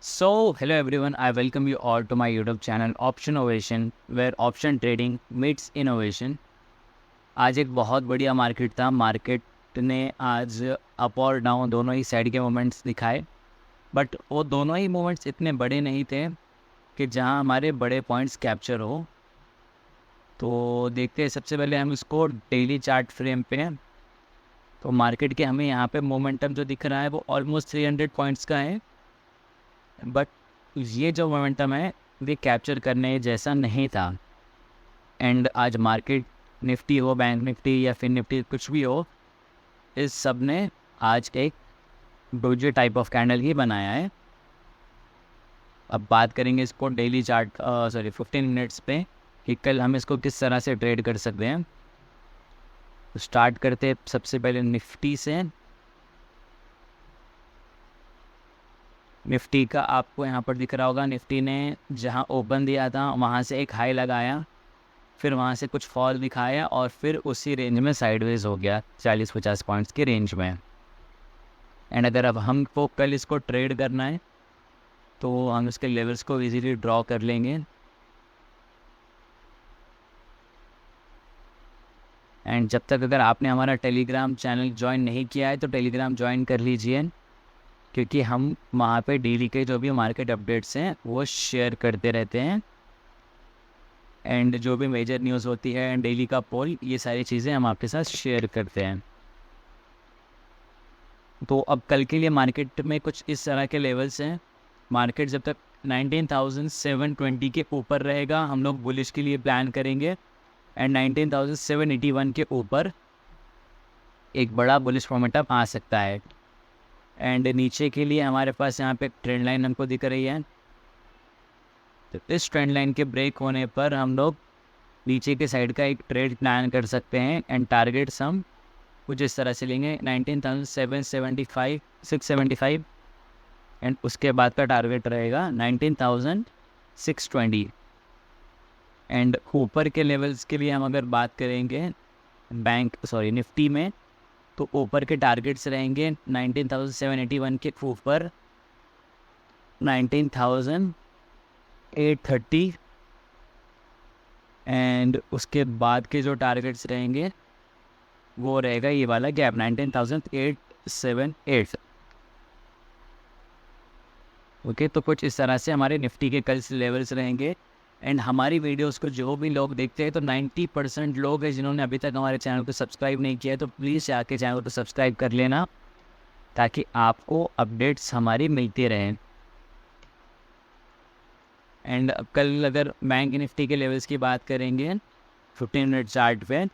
So, hello everyone, I welcome you all to my YouTube channel Option Ovation, where option trading meets innovation. आज एक बहुत बढ़िया market था। Market ने आज अप और डाउन दोनों ही साइड के मोमेंट्स दिखाए, बट वो दोनों ही मोमेंट्स इतने बड़े नहीं थे कि जहां हमारे बड़े पॉइंट्स कैप्चर हो। तो देखते हैं, सबसे पहले हम इसको डेली चार्ट फ्रेम पे। तो मार्केट के हमें यहाँ पे मोमेंटम जो दिख रहा है वो ऑलमोस्ट 300 पॉइंट्स का है, बट ये जो मोमेंटम है ये कैप्चर करने जैसा नहीं था। एंड आज मार्केट निफ्टी हो, बैंक निफ्टी या फिर निफ्टी कुछ भी हो, इस सब ने आज एक डोजी टाइप ऑफ कैंडल ही बनाया है। अब बात करेंगे इसको डेली चार्ट 15 मिनट्स पे कि कल हम इसको किस तरह से ट्रेड कर सकते हैं। तो स्टार्ट करते हैं सबसे पहले निफ्टी से। निफ्टी का आपको यहाँ पर दिख रहा होगा, निफ्टी ने जहाँ ओपन दिया था वहाँ से एक हाई लगाया, फिर वहाँ से कुछ फॉल दिखाया और फिर उसी रेंज में साइडवेज हो गया 40-50 पॉइंट्स के रेंज में। एंड अगर अब हमको कल इसको ट्रेड करना है तो हम इसके लेवल्स को इजीली ड्रॉ कर लेंगे। एंड जब तक अगर आपने हमारा टेलीग्राम चैनल ज्वाइन नहीं किया है तो टेलीग्राम ज्वाइन कर लीजिए, क्योंकि हम वहाँ पे डेली के जो भी मार्केट अपडेट्स हैं वो शेयर करते रहते हैं। एंड जो भी मेजर न्यूज़ होती है एंड डेली का पोल, ये सारी चीज़ें हम आपके साथ शेयर करते हैं। तो अब कल के लिए मार्केट में कुछ इस तरह के लेवल्स हैं। मार्केट जब तक 19,720 के ऊपर रहेगा हम लोग बुलिश के लिए प्लान करेंगे, एंड 19,781 के ऊपर एक बड़ा बुलिश मोमेंटम आ सकता है। एंड नीचे के लिए हमारे पास यहाँ पे ट्रेंड लाइन हमको दिख रही है। तो इस ट्रेंड लाइन के ब्रेक होने पर हम लोग नीचे के साइड का एक ट्रेड प्लान कर सकते हैं। एंड टारगेट्स हम कुछ इस तरह से लेंगे, 19,775 675, एंड उसके बाद का टारगेट रहेगा 19,620। एंड ऊपर के लेवल्स के लिए हम अगर बात करेंगे निफ्टी में, तो ऊपर के टारगेट्स रहेंगे 19,781 के ऊपर 19,830, एंड उसके बाद के जो टारगेट्स रहेंगे वो रहेगा ये वाला गैप 19,878। ओके, तो कुछ इस तरह से हमारे निफ्टी के कल लेवल्स रहेंगे। एंड हमारी वीडियोस को जो भी लोग देखते हैं, तो 90% लोग हैं जिन्होंने अभी तक हमारे चैनल को सब्सक्राइब नहीं किया है, तो प्लीज़ जाके चैनल को सब्सक्राइब कर लेना ताकि आपको अपडेट्स हमारी मिलती रहें। एंड कल अगर बैंक निफ्टी के लेवल्स की बात करेंगे 15 मिनट चार्ट पे,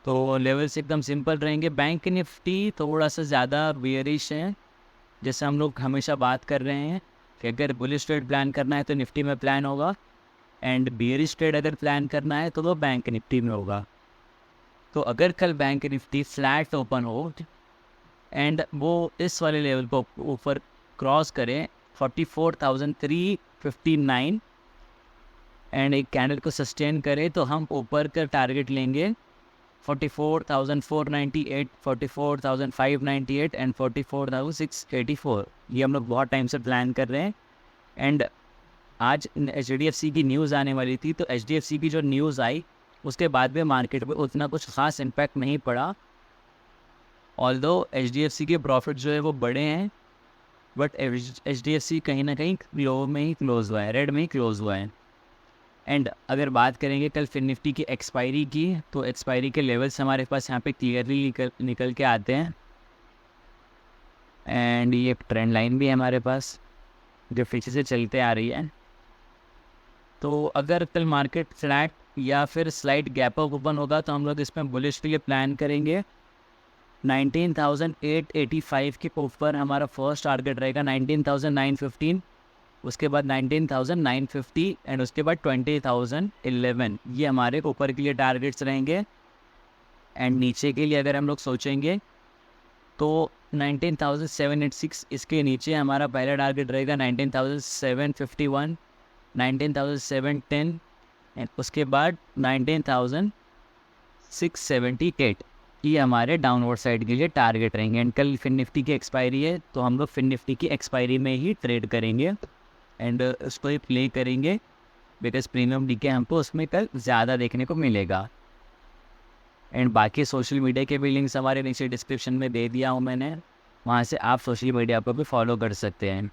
तो लेवल्स एकदम सिंपल रहेंगे। बैंक निफ्टी थोड़ा सा ज़्यादा बियरिश है, जैसे हम लोग हमेशा बात कर रहे हैं कि अगर बुलिश ट्रेड प्लान करना है तो निफ्टी में प्लान होगा, एंड बियरिश ट्रेड अगर प्लान करना है तो वो बैंक निफ्टी में होगा। तो अगर कल बैंक निफ्टी फ्लैट ओपन हो एंड वो इस वाले लेवल को ऊपर क्रॉस करें 44,359 एंड एक कैंडल को सस्टेन करे, तो हम ऊपर का टारगेट लेंगे 44,498, 44,598 एंड 44,684। ये हम लोग बहुत टाइम से प्लान कर रहे हैं। एंड आज HDFC की न्यूज़ आने वाली थी, तो HDFC की जो न्यूज़ आई उसके बाद में मार्केट में उतना कुछ ख़ास इम्पैक्ट नहीं पड़ा। ऑल्दो HDFC के प्रॉफिट जो है वो बड़े हैं, बट HDFC कहीं ना कहीं लो में ही क्लोज हुआ है, रेड में ही क्लोज हुआ है। एंड अगर बात करेंगे कल फिर निफ्टी की एक्सपायरी की, तो एक्सपायरी के लेवल्स हमारे पास यहाँ पे क्लियरली निकल के आते हैं। एंड ये ट्रेंड लाइन भी है हमारे पास जो पीछे से चलते आ रही है। तो अगर कल मार्केट फ्लैट या फिर स्लाइड गैप अप ओपन होगा तो हम लोग इसमें बुलिश के लिए प्लान करेंगे। 19,885 के ऊपर हमारा फर्स्ट टारगेट रहेगा 19,915, उसके बाद 19,950 एंड उसके बाद 20,011। ये हमारे ऊपर के लिए टारगेट्स रहेंगे। एंड नीचे के लिए अगर हम लोग सोचेंगे तो 19,786, इसके नीचे हमारा पहला टारगेट रहेगा 19,751, 19,710 एंड उसके बाद 19,678। ये हमारे डाउनवर्ड साइड के लिए टारगेट रहेंगे। एंड कल फिन निफ्टी की एक्सपायरी है, तो हम लोग फिन निफ्टी की एक्सपायरी में ही ट्रेड करेंगे एंड उसको ही प्ले करेंगे, बिकॉज प्रीमियम डीके हमको उसमें कल ज़्यादा देखने को मिलेगा। एंड बाकी सोशल मीडिया के भी लिंक्स हमारे नीचे डिस्क्रिप्शन में दे दिया हूँ मैंने, वहाँ से आप सोशल मीडिया पर भी फॉलो कर सकते हैं।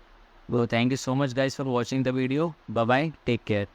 वो thank you so much guys for watching the video. Bye bye, take care.